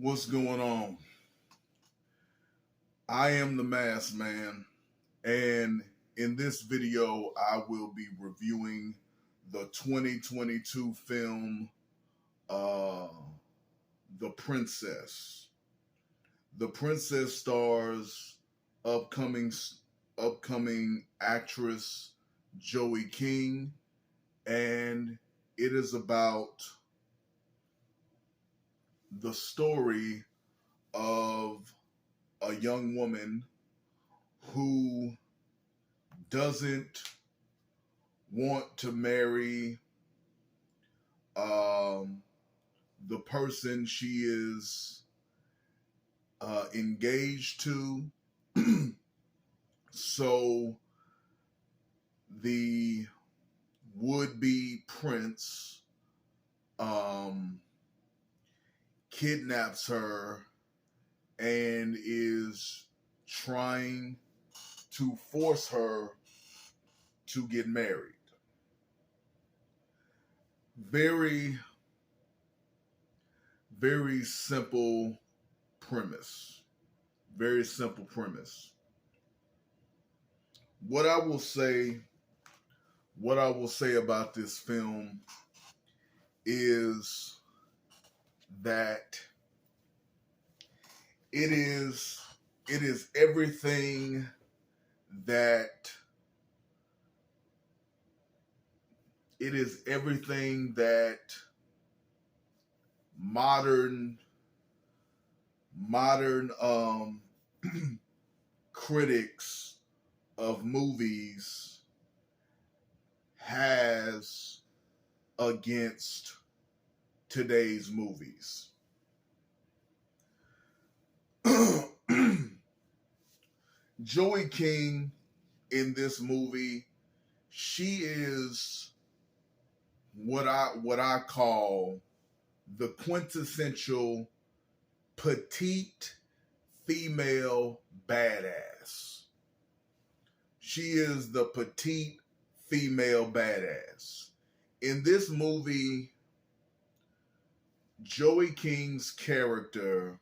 What's going on? I am the Masked Man, and in this video, I will be reviewing the 2022 film, uh, The Princess. The Princess stars upcoming upcoming actress Joey King, and it is about the story of a young woman who doesn't want to marry um, the person she is engaged to. So the would-be prince um, kidnaps her and is trying to force her to get married. Very, very simple premise. Very simple premise. What I will say, what I will say about this film is that it is everything that it is everything that modern critics of movies has against today's movies. Joey King in this movie, she is what I call the quintessential petite female badass. She is the petite female badass. In this movie, Joey King's character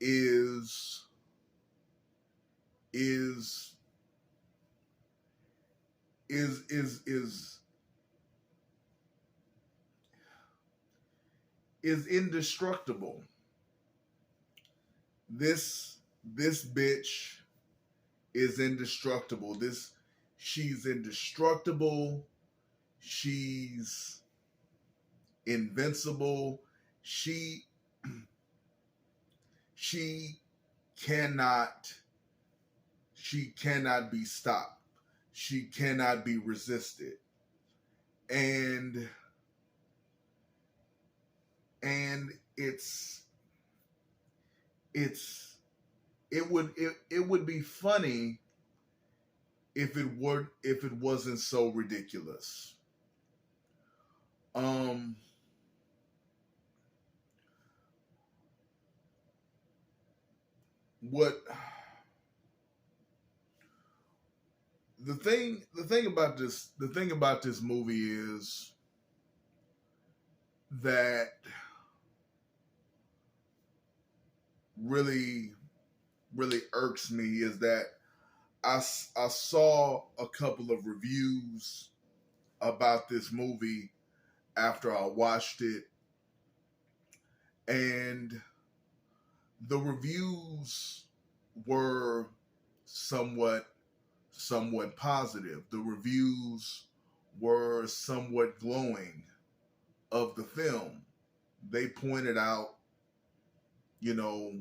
is is is is is is indestructible. This bitch is indestructible. She's indestructible. She's invincible. She cannot she cannot be stopped. She cannot be resisted. And and it's it would be funny if it wasn't so ridiculous. Um what the thing about this movie is that really really irks me is that I saw a couple of reviews about this movie after I watched it, and the reviews were somewhat positive. The reviews were somewhat glowing of the film. They pointed out, you know,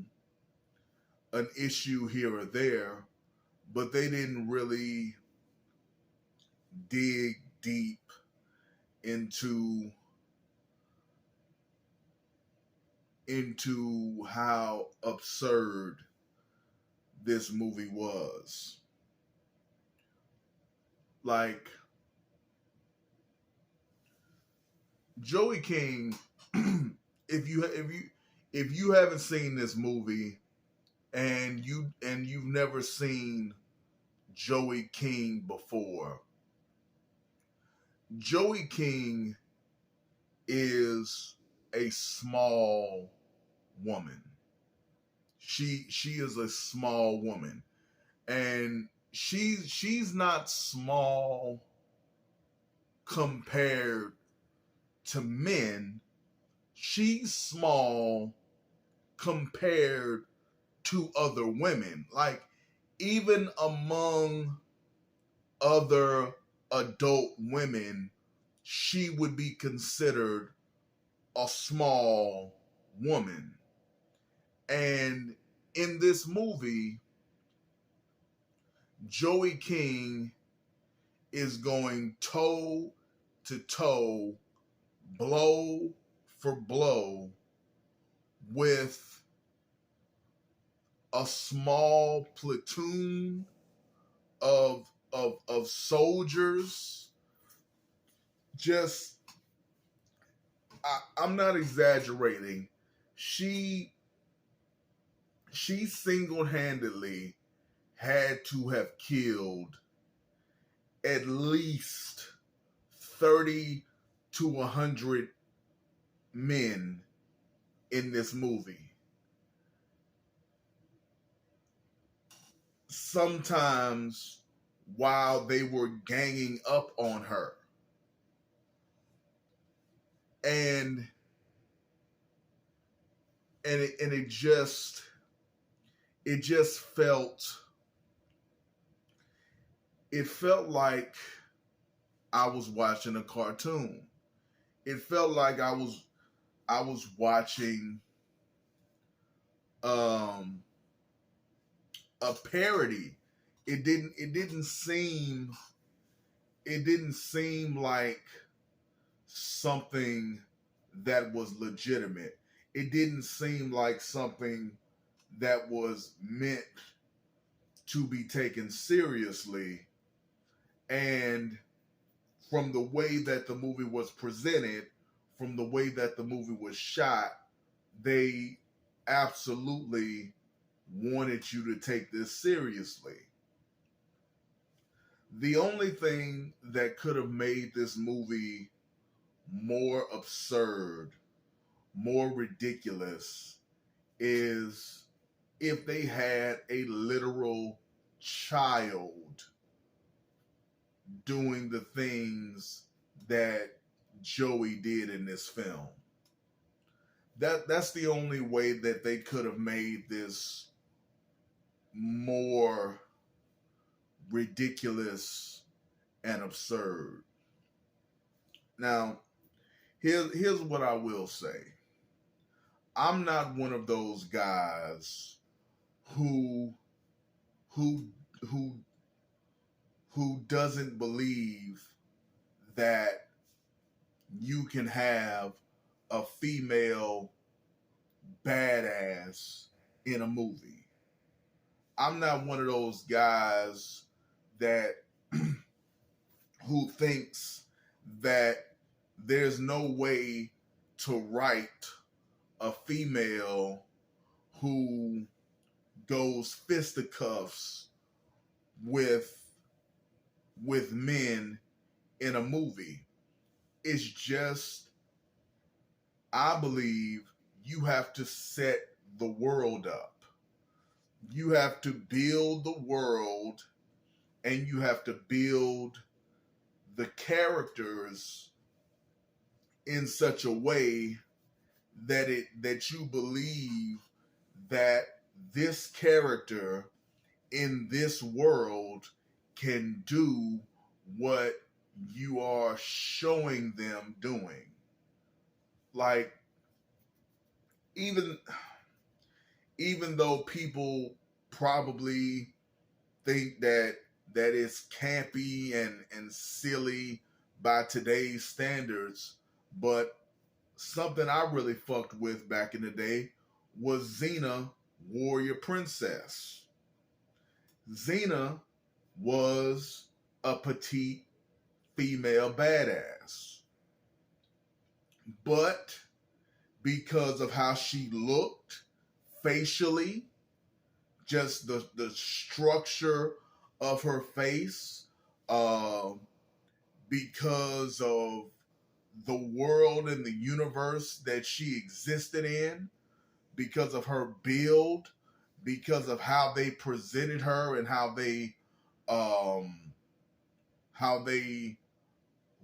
an issue here or there, but they didn't really dig deep into how absurd this movie was. Like, Joey King, if you haven't seen this movie and you've never seen Joey King before, Joey King is a small woman. She is a small woman, and she's not small compared to men. She's small compared to other women. Like, even among other adult women, she would be considered a small woman. And in this movie, Joey King is going toe to toe, blow for blow with a small platoon of soldiers. Just, I'm not exaggerating. She single-handedly had to have killed at least 30 to 100 men in this movie. Sometimes while they were ganging up on her. And it just felt like I was watching a cartoon. It felt like I was watching a parody. It didn't seem like something that was legitimate. It didn't seem like something that was meant to be taken seriously. And from the way that the movie was presented, from the way that the movie was shot, they absolutely wanted you to take this seriously. The only thing that could have made this movie more absurd, more ridiculous, is if they had a literal child doing the things that Joey did in this film. That's the only way that they could have made this more ridiculous and absurd. Now, here's what I will say. I'm not one of those guys who who who who doesn't believe that you can have a female badass in a movie. I'm not one of those guys that who thinks that there's no way to write a female who goes fisticuffs with men in a movie. It's just, I believe you have to set the world up. You have to build the world, and you have to build the characters in such a way that you believe that this character in this world can do what you are showing them doing. Like, even though people probably think that it's campy and silly by today's standards, but something I really fucked with back in the day was Xena, Warrior Princess. Xena was a petite female badass, but because of how she looked facially, just the structure of her face, because of the world and the universe that she existed in, because of her build, because of how they presented her and um how they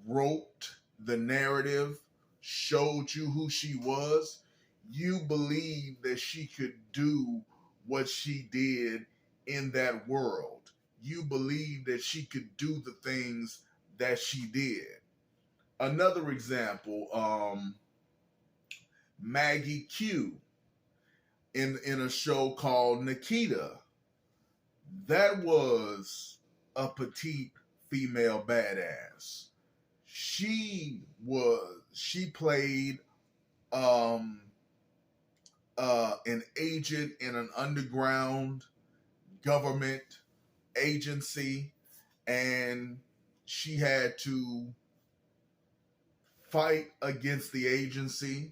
wrote the narrative, showed you who she was, you believe that she could do what she did in that world. You believe that she could do the things that she did. Another example, Maggie Q in a show called Nikita. That was a petite female badass. She played um an agent in an underground government agency, and she had to fight against the agency.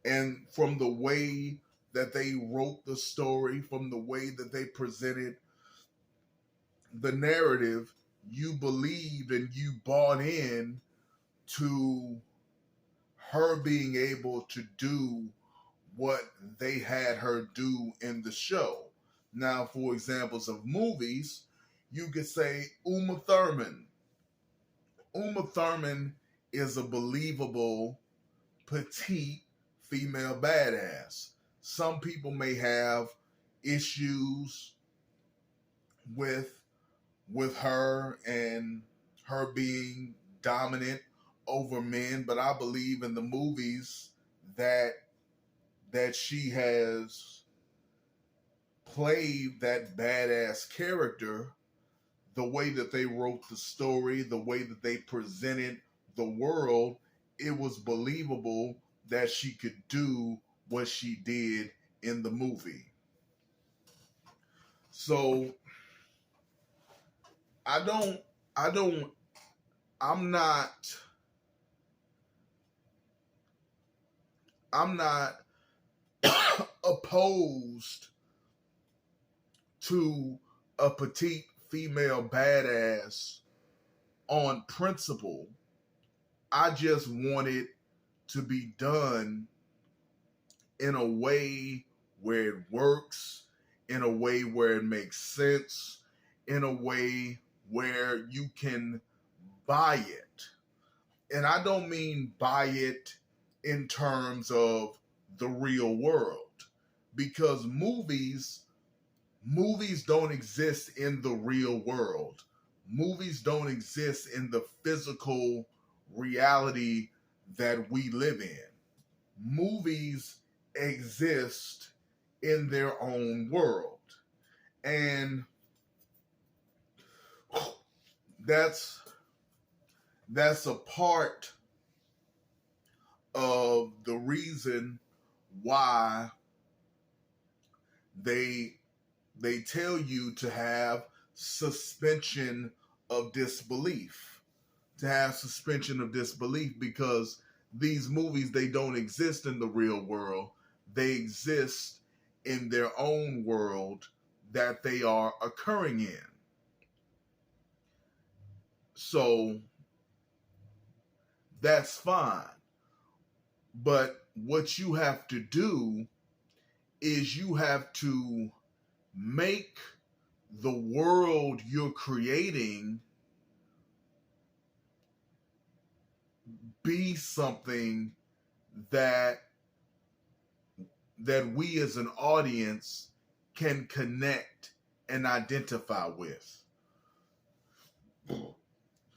And from the way that they wrote the story, from the way that they presented the narrative, you believed and you bought in to her being able to do what they had her do in the show. Now, for examples of movies, you could say Uma Thurman. Uma Thurman is a believable, petite female badass. Some people may have issues with her and her being dominant over men, but I believe in the movies that she has played that badass character, the way that they wrote the story, the way that they presented the world, it was believable that she could do what she did in the movie. So I don't I don't I'm not I'm not opposed to a petite female badass on principle. I just want it to be done in a way where it works, in a way where it makes sense, in a way where you can buy it. And I don't mean buy it in terms of the real world, because movies don't exist in the real world. Movies don't exist in the physical reality that we live in. Movies exist in their own world. And that's a part of the reason why they tell you to have suspension of disbelief. To have suspension of disbelief, because these movies, they don't exist in the real world. They exist in their own world that they are occurring in. So that's fine. But what you have to do is you have to make the world you're creating be something that we as an audience can connect and identify with.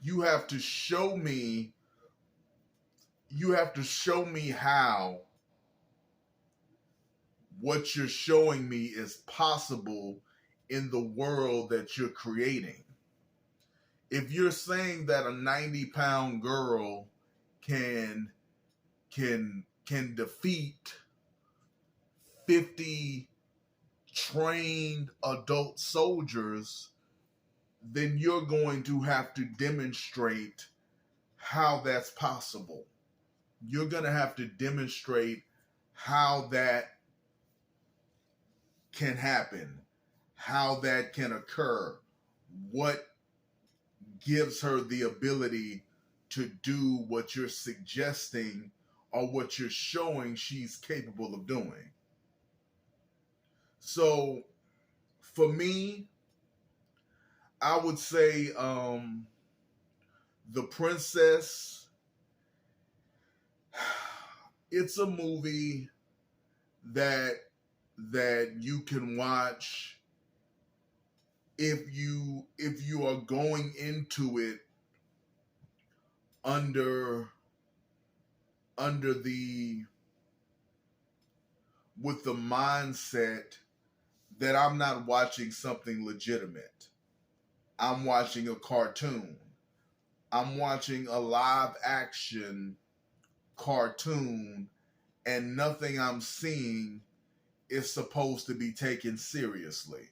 You have to show me how what you're showing me is possible in the world that you're creating. If you're saying that a 90-pound girl can defeat 50 trained adult soldiers, then you're going to have to demonstrate how that's possible. You're going to have to demonstrate how that can happen, how that can occur, what gives her the ability to do what you're suggesting or what you're showing she's capable of doing. So for me, I would say The Princess, it's a movie that you can watch if you are going into it under the with the mindset that I'm not watching something legitimate. I'm watching a cartoon. I'm watching a live action cartoon, and nothing I'm seeing is supposed to be taken seriously.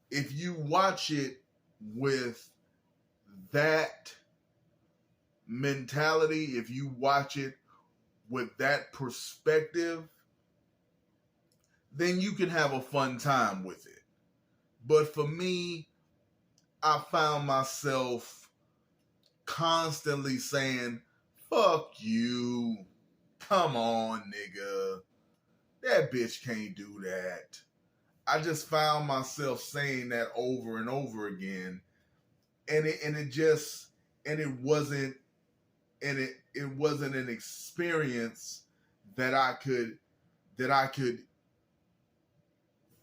If you watch it with that mentality, if you watch it with that perspective, then you can have a fun time with it. But for me, I found myself constantly saying, fuck you. Come on, nigga. That bitch can't do that. I just found myself saying that over and over again. It wasn't an experience that I could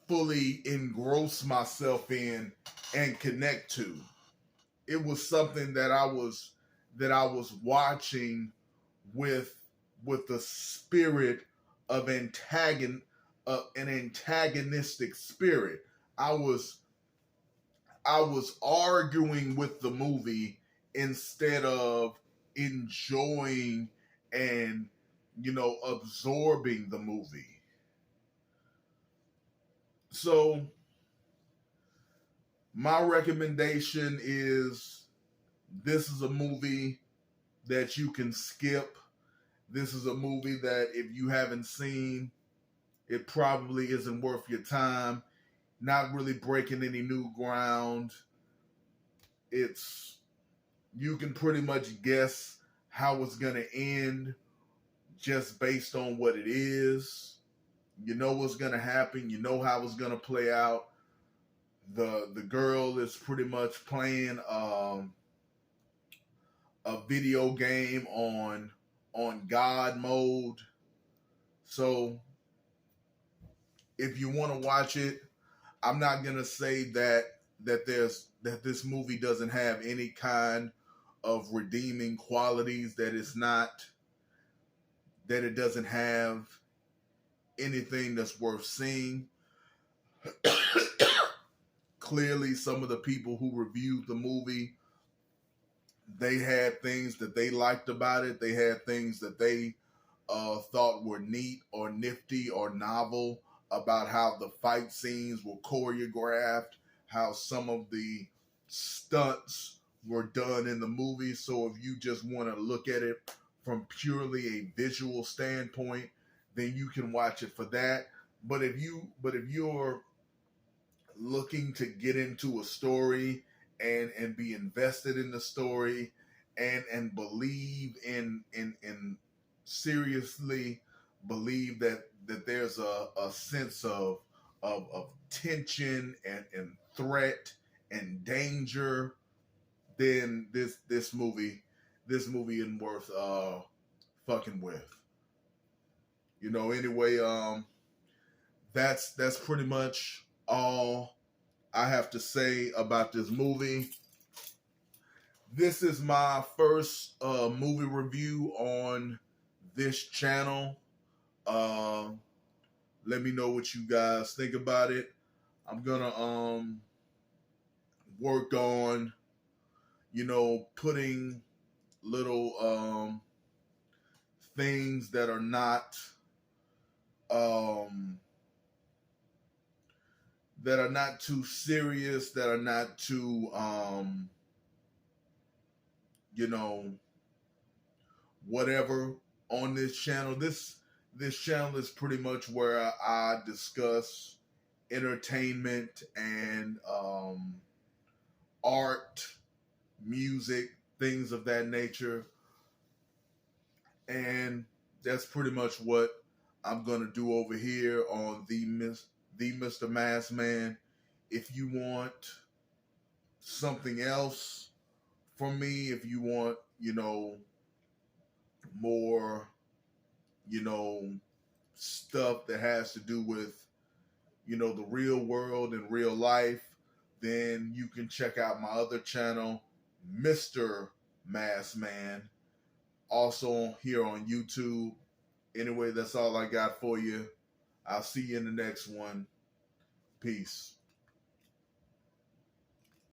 fully engross myself in and connect to. It was something that I was watching with the spirit of an antagonistic spirit. I was arguing with the movie instead of enjoying and absorbing the movie. So my recommendation is, this is a movie that you can skip. This is a movie that if you haven't seen, it probably isn't worth your time. Not really breaking any new ground. You can pretty much guess how it's going to end just based on what it is. You know what's going to happen. You know how it's going to play out. The girl is pretty much playing a video game on God mode. So if you want to watch it, I'm not gonna say that this movie doesn't have any kind of redeeming qualities, that it doesn't have anything that's worth seeing. Clearly, some of the people who reviewed the movie, they had things that they liked about it. They had things that they thought were neat or nifty or novel about how the fight scenes were choreographed, how some of the stunts were done in the movie. So if you just want to look at it from purely a visual standpoint, then you can watch it for that. But if you're looking to get into a story and be invested in the story and believe in seriously believe that there's a sense of tension and threat and danger, then this movie isn't worth fucking with. Anyway, that's pretty much all I have to say about this movie. This is my first movie review on this channel. Let me know what you guys think about it. I'm gonna work on putting little things that are not too serious, that are not too whatever on this channel. This channel is pretty much where I discuss entertainment and art, music, things of that nature. And that's pretty much what I'm gonna do over here on the Mr. Mask Man. If you want something else from me, if you want, more, you know, stuff that has to do with, the real world and real life, then you can check out my other channel, Mr. Mask Man, also here on YouTube. Anyway, that's all I got for you. I'll see you in the next one. Peace.